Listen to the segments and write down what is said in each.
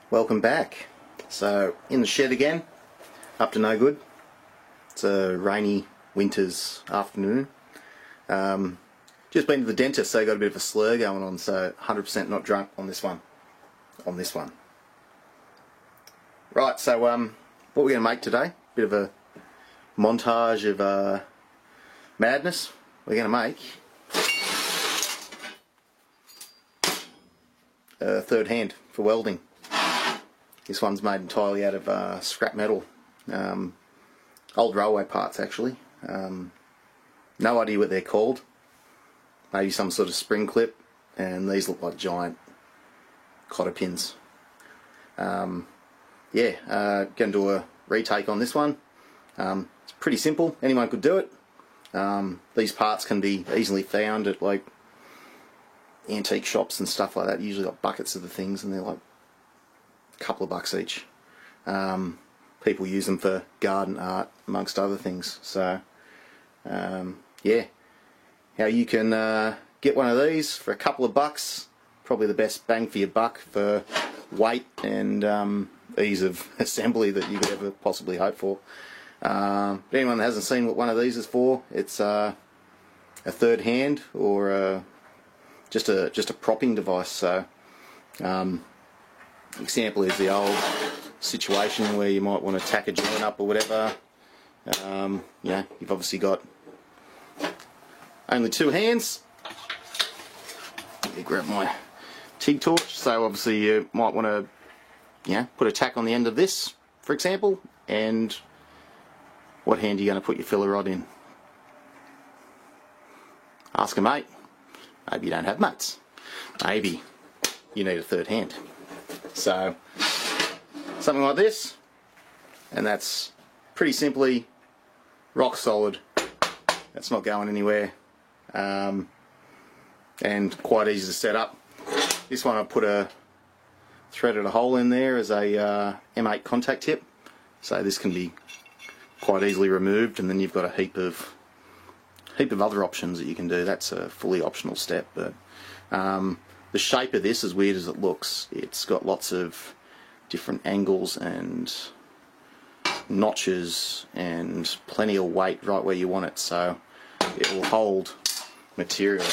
Welcome back. So in the shed again, up to no good. It's a rainy winter's afternoon. Just been to the dentist, so got a bit of a slur going on, so 100% not drunk on this one. Right, so what we're going to make today, bit of a montage of madness. We're going to make a third hand for welding. This one's made entirely out of scrap metal, old railway parts actually. No idea what they're called. Maybe some sort of spring clip, and these look like giant cotter pins. Going to do a retake on this one. It's pretty simple, anyone could do it. These parts can be easily found at like antique shops and stuff like that. Usually got buckets of the things, and they're like a couple of bucks each. People use them for garden art amongst other things. So how you can get one of these for a couple of bucks, probably the best bang for your buck for weight and ease of assembly that you could ever possibly hope for. But anyone that hasn't seen what one of these is for, it's a third hand or just a propping device. So example is the old situation where you might want to tack a joint up or whatever. You've obviously got only two hands. Let me grab my TIG torch. So obviously you might want to put a tack on the end of this, for example, and what hand are you going to put your filler rod in? Ask a mate. Maybe you don't have mates. Maybe you need a third hand. So something like this, and that's pretty simply rock solid. That's not going anywhere, and quite easy to set up. This one I put a threaded a hole in there as a M8 contact tip, so this can be quite easily removed, and then you've got a heap of other options that you can do. That's a fully optional step, but the shape of this, as weird as it looks, it's got lots of different angles and notches and plenty of weight right where you want it, so it will hold material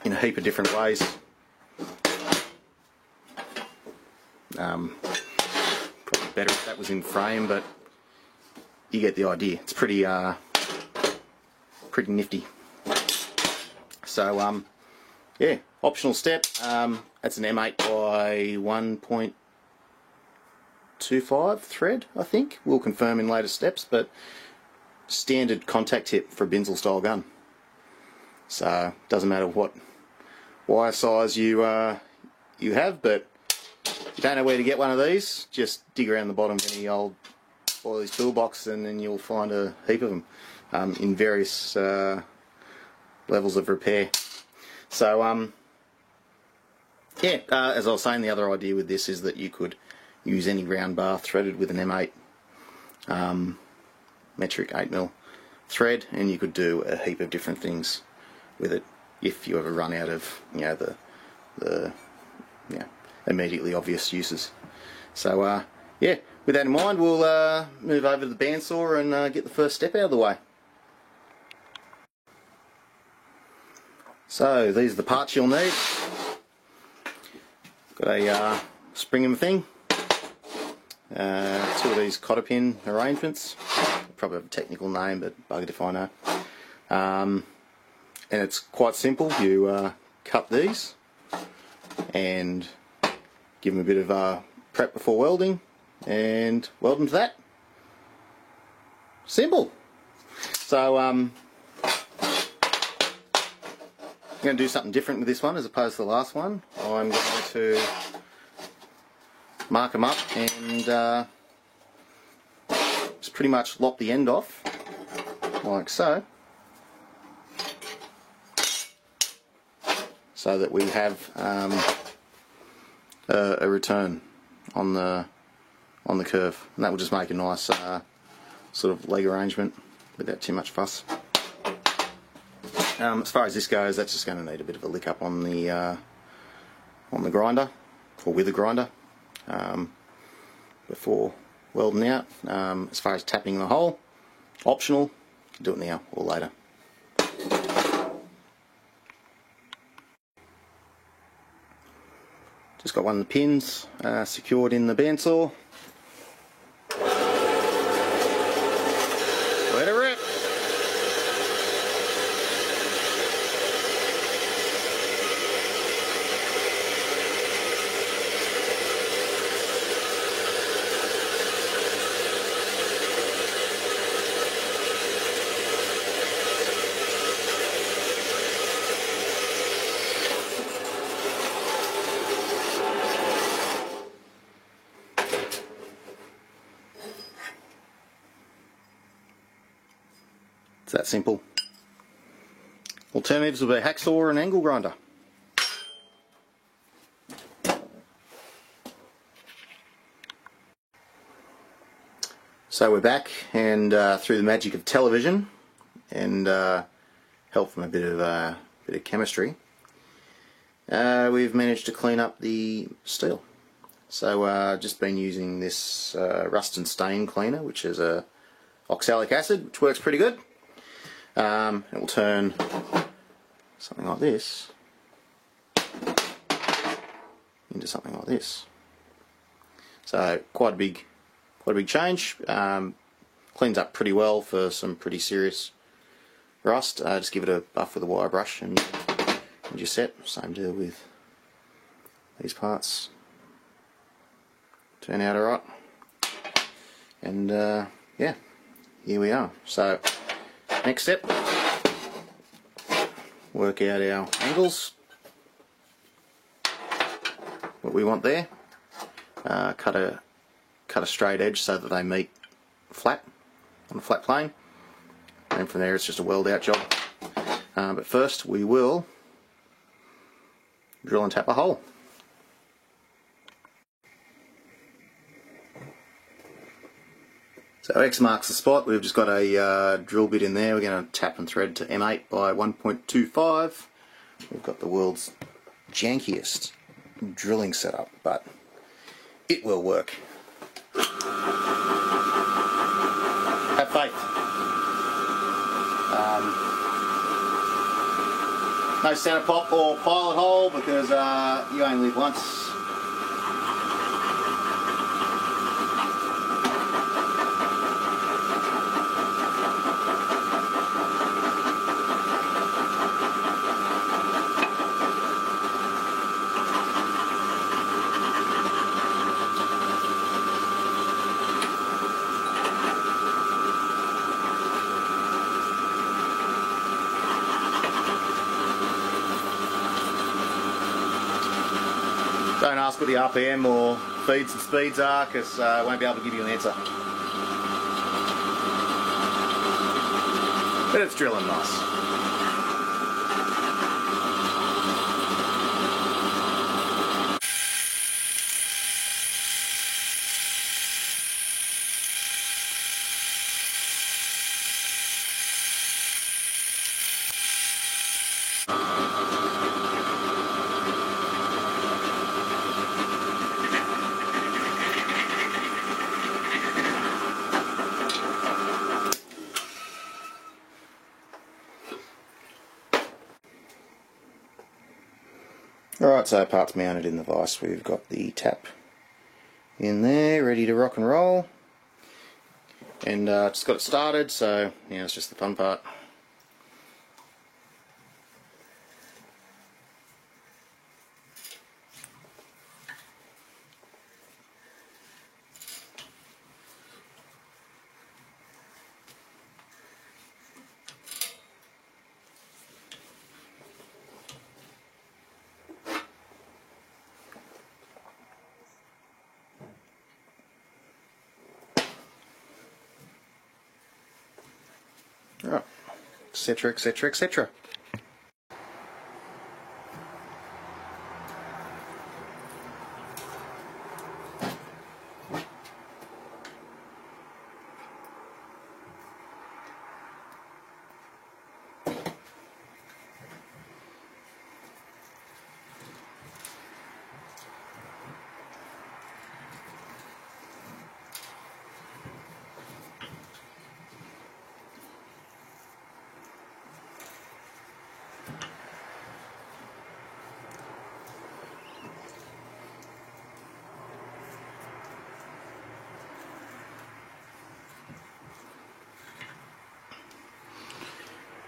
in a heap of different ways. Probably better if that was in frame, but you get the idea. It's pretty nifty. So optional step. That's an M8 by 1.25 thread, I think. We'll confirm in later steps, but standard contact tip for a Binzel style gun. So doesn't matter what wire size you have, but if you don't know where to get one of these, just dig around the bottom of any old all these toolbox, and then you'll find a heap of them in various levels of repair. So as I was saying, the other idea with this is that you could use any round bar threaded with an M8 metric 8mm thread, and you could do a heap of different things with it if you ever run out of the immediately obvious uses. So with that in mind, we'll move over to the bandsaw and get the first step out of the way. So these are the parts you'll need. Got a spring thing, two of these cotter pin arrangements, probably have a technical name, but buggered if I know. And it's quite simple. You cut these and give them a bit of prep before welding, and weld them to that. Simple. So I'm going to do something different with this one as opposed to the last one. I'm going to mark them up and just pretty much lop the end off like so, so that we have a return on the curve, and that will just make a nice sort of leg arrangement without too much fuss. As far as this goes, that's just going to need a bit of a lick up on the grinder. or with a grinder before welding out. As far as tapping the hole, optional, do it now or later. Just got one of the pins secured in the bandsaw. Let it rip. It's that simple. Alternatives would be a hacksaw or an angle grinder. So we're back, and through the magic of television and help from a bit of chemistry, we've managed to clean up the steel. So just been using this rust and stain cleaner, which is a oxalic acid, which works pretty good. It will turn something like this into something like this. So quite a big change. Cleans up pretty well for some pretty serious rust. Just give it a buff with a wire brush and you're set. Same deal with these parts. Turn out alright. And yeah, here we are. So next step, work out our angles, what we want there, cut a straight edge so that they meet flat, on a flat plane, and from there it's just a weld out job. But first we will drill and tap a hole. So X marks the spot. We've just got a drill bit in there. We're going to tap and thread to M8 by 1.25. We've got the world's jankiest drilling setup, but it will work. Have faith. No center pop or pilot hole because you only live once. Don't ask what the RPM or feeds and speeds are, because I won't be able to give you an answer. But it's drilling nice. Alright, so parts mounted in the vise. We've got the tap in there, ready to rock and roll. And just got it started, so now it's just the fun part. Right, etc, etc, etc.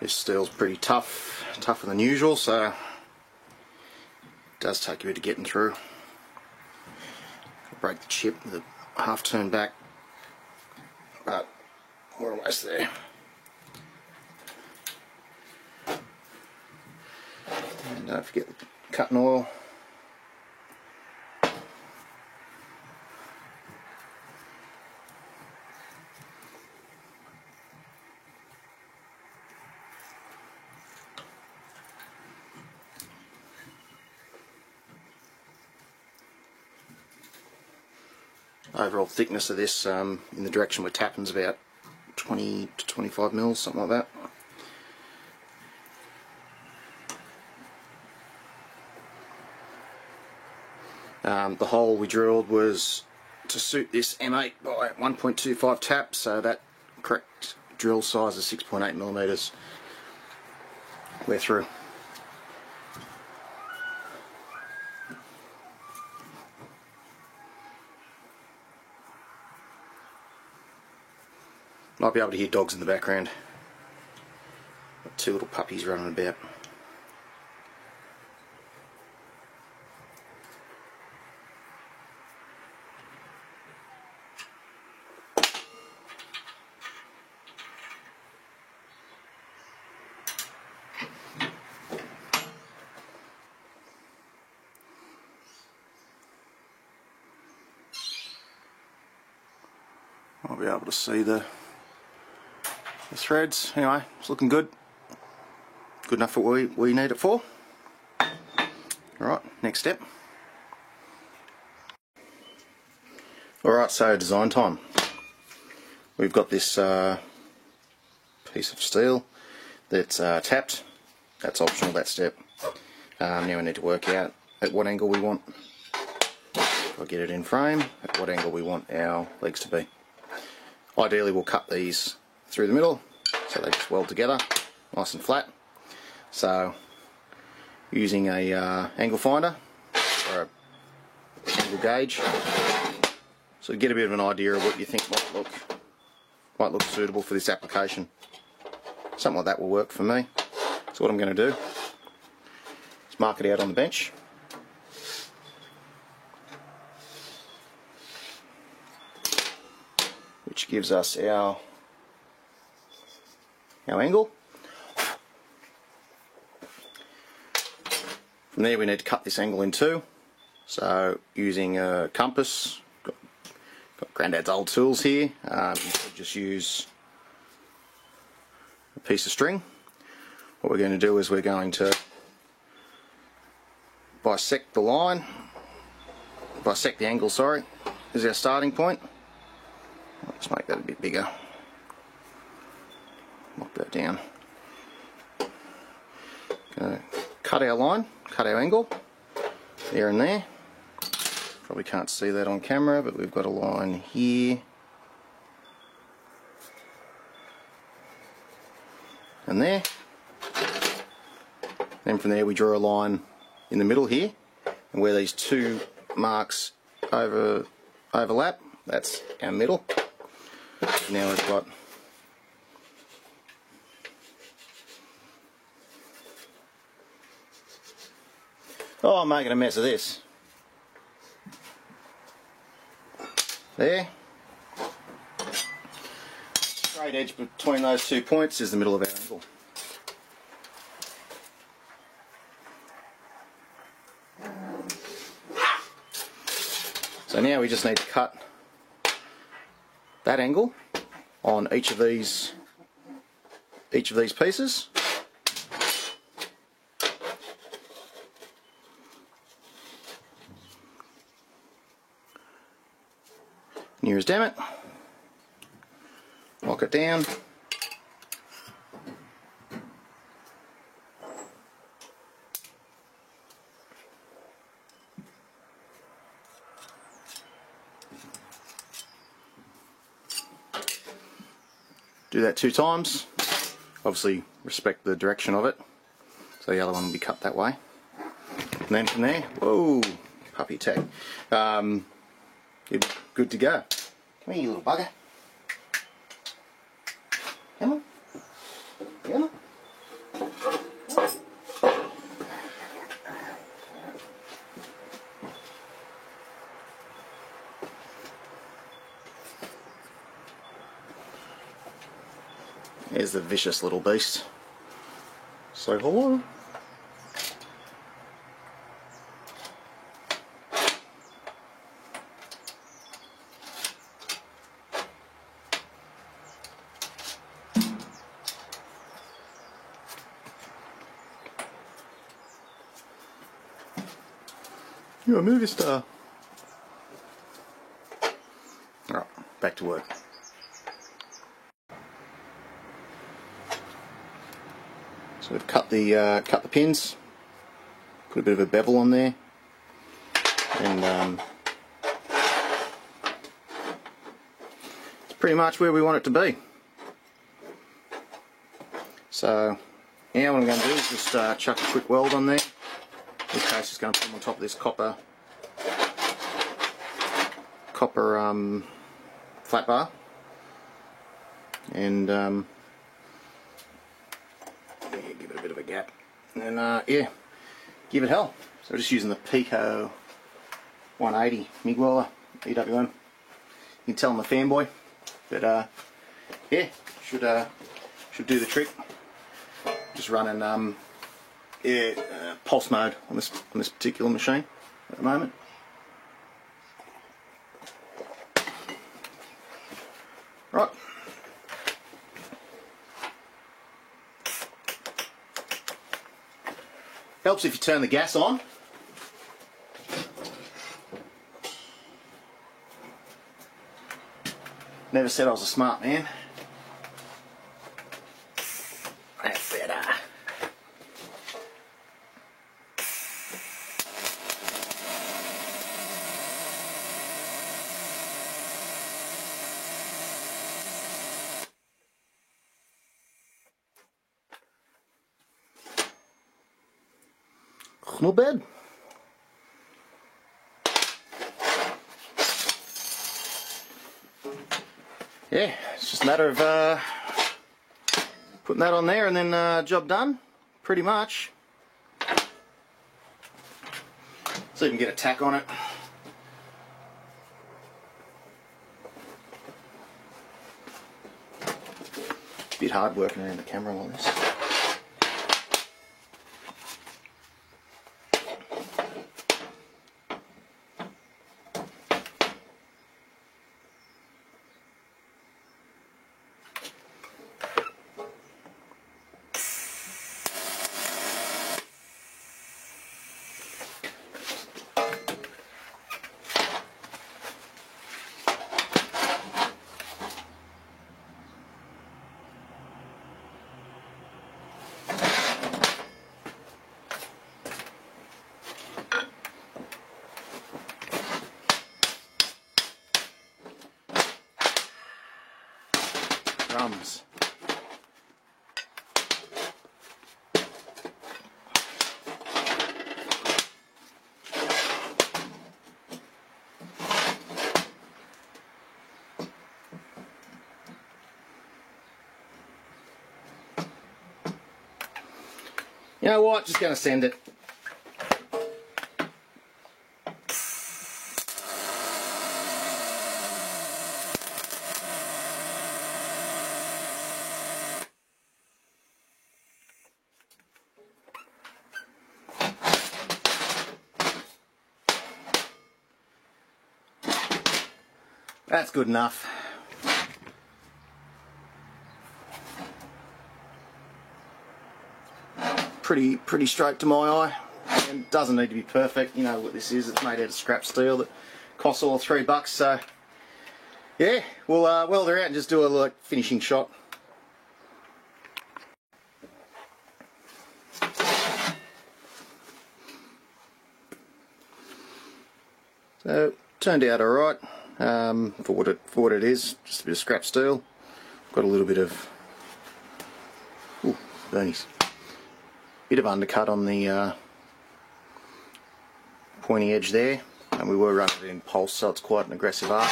This steel's pretty tough, tougher than usual, so it does take a bit of getting through. Break the chip with a half turn back, but we're almost there. And don't forget the cutting oil. Overall thickness of this in the direction we're tapping is about 20 to 25 mils, something like that. The hole we drilled was to suit this M8 by 1.25 tap, so that correct drill size is 6.8 millimeters. We're through. Might be able to hear dogs in the background. Got two little puppies running about. I'll be able to see the threads. Anyway, it's looking good. Good enough for what we need it for. Alright, next step. Alright, so design time. We've got this piece of steel that's tapped. That's optional, that step. Now we need to work out at what angle we want. If I get it in frame, at what angle we want our legs to be. Ideally we'll cut these through the middle so they just weld together nice and flat. So using a angle finder or a angle gauge, so get a bit of an idea of what you think might look suitable for this application. Something like that will work for me. So what I'm going to do is mark it out on the bench. Which gives us our angle. From there we need to cut this angle in two. So using a compass, got Grandad's old tools here, you could just use a piece of string. What we're going to do is we're going to bisect the angle, sorry, is our starting point. Let's make that a bit bigger. Lock that down. Cut our line, cut our angle, there and there. Probably can't see that on camera, but we've got a line here and there. Then from there we draw a line in the middle here, and where these two marks overlap, that's our middle. Now we've got I'm making a mess of this. There. Straight edge between those 2 points is the middle of our angle. So now we just need to cut that angle on each of these pieces. Near as damn it. Lock it down. Do that 2 times. Obviously respect the direction of it. So the other one will be cut that way. And then from there, whoa, puppy tag. You're good to go. Come here, you little bugger. Come on. Come on. There's the vicious little beast. So hello. You're a movie star. Alright, back to work. So we've cut the pins, put a bit of a bevel on there, and it's pretty much where we want it to be. So now what I'm going to do is just chuck a quick weld on there. In this case, just going to put them on top of this copper flat bar, and yeah, give it a bit of a gap, and yeah, give it hell. So we're just using the Pico 180 MIG welder, EWM. You can tell I'm a fanboy, but yeah, should do the trick. Just running pulse mode on this particular machine at the moment. Right. Helps if you turn the gas on. Never said I was a smart man. That's better. Not bad. Yeah, it's just a matter of putting that on there and then job done, pretty much. So you can get a tack on it. Bit hard working around the camera on this. Drums. You know what? Just going to send it. That's good enough. Pretty straight to my eye, and doesn't need to be perfect. You know what this is, it's made out of scrap steel that costs all $3, so yeah, we'll weld her out and just do a like finishing shot. So turned out alright for what it is, just a bit of scrap steel. Got a little bit of burnies. Bit of undercut on the pointy edge there, and we were running it in pulse, so it's quite an aggressive arc.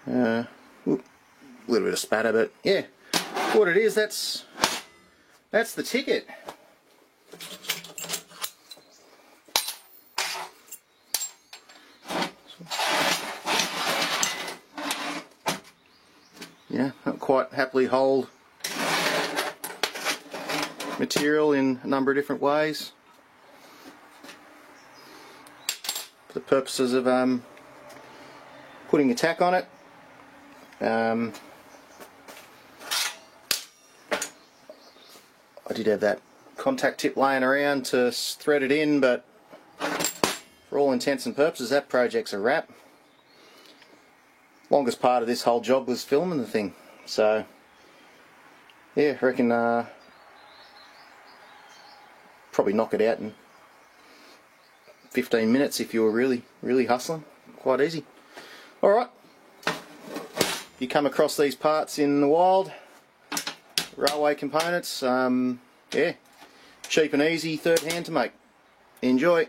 A little bit of spatter, but yeah, what it is, that's the ticket. you know, quite happily hold material in a number of different ways for the purposes of putting a tack on it. I did have that contact tip laying around to thread it in, but for all intents and purposes that project's a wrap. Longest part of this whole job was filming the thing, so yeah, I reckon probably knock it out in 15 minutes if you were really hustling. Quite easy. Alright, if you come across these parts in the wild, railway components, yeah, cheap and easy, third hand to make. Enjoy.